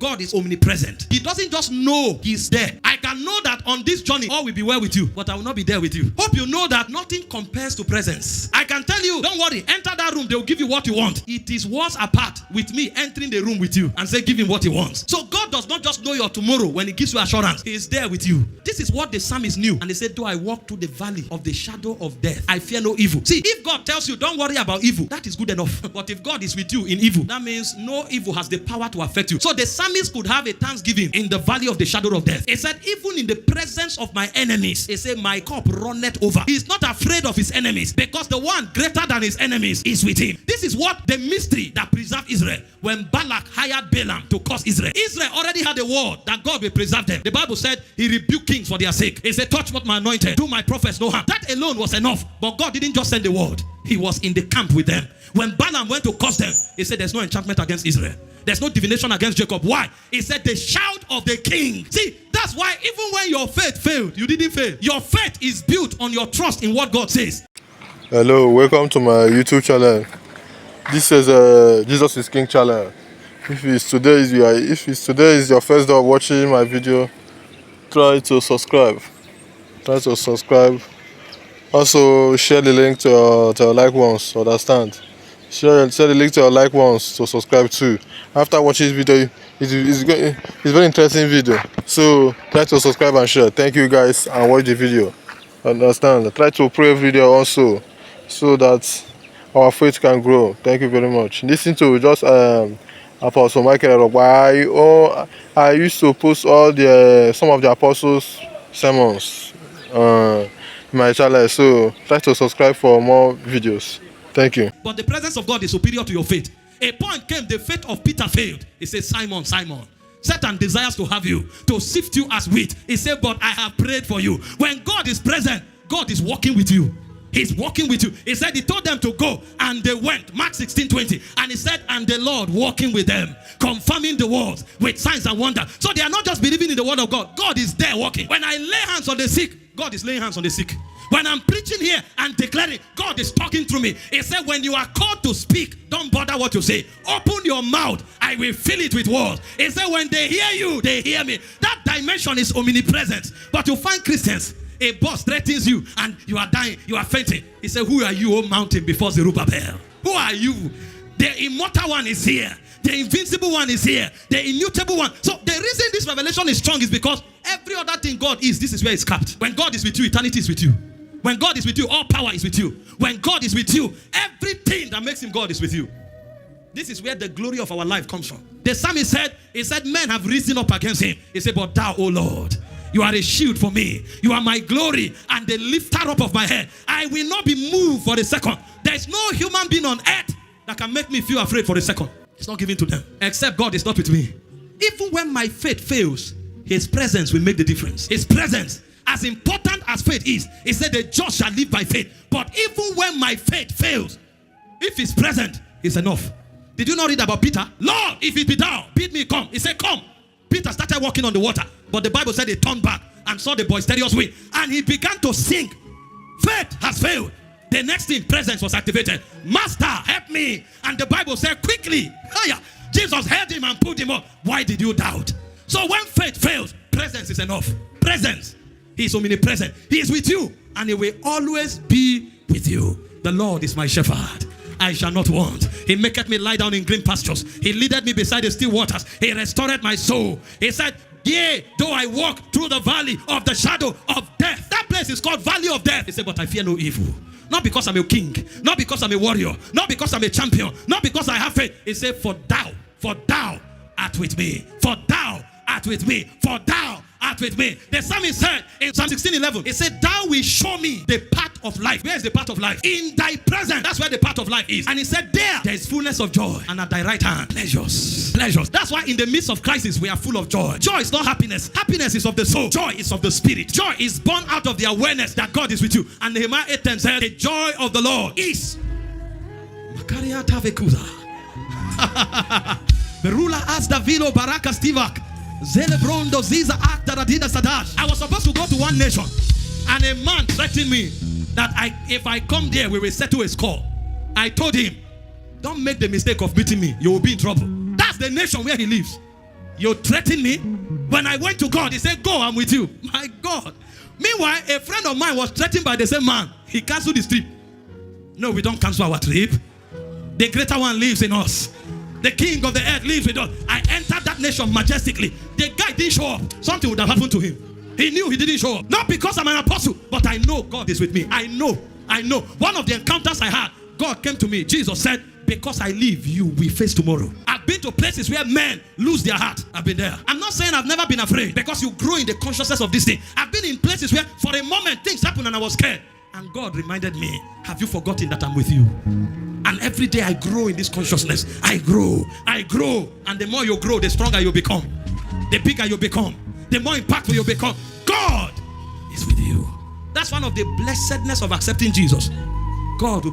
God is omnipresent. He doesn't just know he's there. I can know that on this journey, all will be well with you, but I will not be there with you. Hope you know that nothing compares to presence. I can tell you, don't worry, enter that room, they will give you what you want. It is worlds apart with me entering the room with you and say, give him what he wants. So God does not just know your tomorrow when he gives you assurance. He is there with you. This is what the psalmist knew. And he said, though I walk through the valley of the shadow of death, I fear no evil. See, if God tells you, don't worry about evil, that is good enough. But if God is with you in evil, that means no evil has the power to affect you. So the psalmist could have a thanksgiving in the valley of the shadow of death. He said, even in the presence of my enemies, he said, my cup runneth over. He's not afraid of his enemies because the one greater than his enemies is with him. This is what the mystery that preserved Israel. When Balak hired Balaam to curse Israel, Israel already had a word that God will preserve them. The Bible said he rebuked kings for their sake. He said, touch not my anointed, do my prophets no harm. That alone was enough. But God didn't just send the word. He was in the camp with them. When Balaam went to curse them, he said, there's no enchantment against Israel. There's no divination against Jacob. Why? He said, the shout of the king. See, that's why even when your faith failed, you didn't fail. Your faith is built on your trust in what God says. Hello, welcome to my YouTube channel. This is Jesus is King channel. If today is your first day of watching my video, try to subscribe. Also share the link to your liked ones. Understand? Share the link to your liked ones to subscribe too. After watching this video, it's a very interesting video. So try to subscribe and share. Thank you guys and watch the video. Understand? Try to pray every day also, so that our faith can grow. Thank you very much. Listen to just Apostle Michael Orokpo. I used to post some of the apostles' sermons in my channel, so try to subscribe for more videos. Thank you. But the presence of God is superior to your faith. A point came, the faith of Peter failed. He said, Simon, Simon, Satan desires to have you, to sift you as wheat. He said, but I have prayed for you. When God is present, God is walking with you. He's walking with you. He said he told them to go, and they went. Mark 16:20. And he said, and the Lord walking with them, confirming the words with signs and wonder. So they are not just believing in the word of God. God is there walking. When I lay hands on the sick, God is laying hands on the sick. When I'm preaching here and declaring, God is talking through me. He said, when you are called to speak, don't bother what you say. Open your mouth. I will fill it with words. He said, when they hear you, they hear me. That dimension is omnipresent. But you find Christians, a boss threatens you and you are dying, you are fainting. He said, who are you, O mountain, before Zerubbabel? Who are you? The immortal one is here. The invincible one is here. The immutable one. So the reason this revelation is strong is because every other thing God is, this is where it's capped. When God is with you, eternity is with you. When God is with you, all power is with you. When God is with you, everything that makes him God is with you. This is where the glory of our life comes from. The psalmist said, he said, men have risen up against him. He said, but thou, O Lord, you are a shield for me. You are my glory and the lifter up of my head. I will not be moved for a second. There is no human being on earth that can make me feel afraid for a second. It's not given to them. Except God is not with me. Even when my faith fails, his presence will make the difference. His presence, as important as faith is, he said the just shall live by faith. But even when my faith fails, if he's present, it's enough. Did you not read about Peter? Lord, if it be thou, bid me come. He said, come. Peter started walking on the water. But the Bible said he turned back and saw the boisterous wind. And he began to sink. Faith has failed. The next thing, presence was activated. Master, help me. And the Bible said quickly, Jesus held him and pulled him up. Why did you doubt? So when faith fails, presence is enough. Presence. He is omnipresent. He is with you. And he will always be with you. The Lord is my shepherd. I shall not want. He maketh me lie down in green pastures. He leadeth me beside the still waters. He restored my soul. He said, yea, though I walk through the valley of the shadow of death. That place is called valley of death. He said, but I fear no evil. Not because I'm a king. Not because I'm a warrior. Not because I'm a champion. Not because I have faith. He said, for thou art with me. For thou art with me. For thou art with me. The psalmist said in Psalm 16:11, he said, thou will show me the path of life. Where is the path of life? In thy presence. That's where the path of life is. And he said, there is fullness of joy, and at thy right hand, pleasures. That's why in the midst of crisis, we are full of joy. Joy is not happiness. Happiness is of the soul. Joy is of the spirit. Joy is born out of the awareness that God is with you. And Nehemiah 8:10 said, the joy of the Lord is Berula as Davilo Baraka Stivak. I was supposed to go to one nation, and a man threatened me that if I come there, we will settle a score. I told him, don't make the mistake of beating me. You will be in trouble. That's the nation where he lives. You threaten me? When I went to God, he said, go, I'm with you. My God. Meanwhile, a friend of mine was threatened by the same man. He canceled his trip. No, we don't cancel our trip. The greater one lives in us. The king of the earth lives with us. I entered that nation majestically. The guy didn't show up. Something would have happened to him. He knew he didn't show up. Not because I'm an apostle, but I know God is with me. I know. One of the encounters I had, God came to me. Jesus said, because I live, you will face tomorrow. I've been to places where men lose their heart. I've been there. I'm not saying I've never been afraid, because you grow in the consciousness of this thing. I've been in places where for a moment things happened and I was scared. And God reminded me, have you forgotten that I'm with you? And every day I grow in this consciousness. I grow. And the more you grow, the stronger you become. The bigger you become. The more impactful you become. God is with you. That's one of the blessedness of accepting Jesus. God will be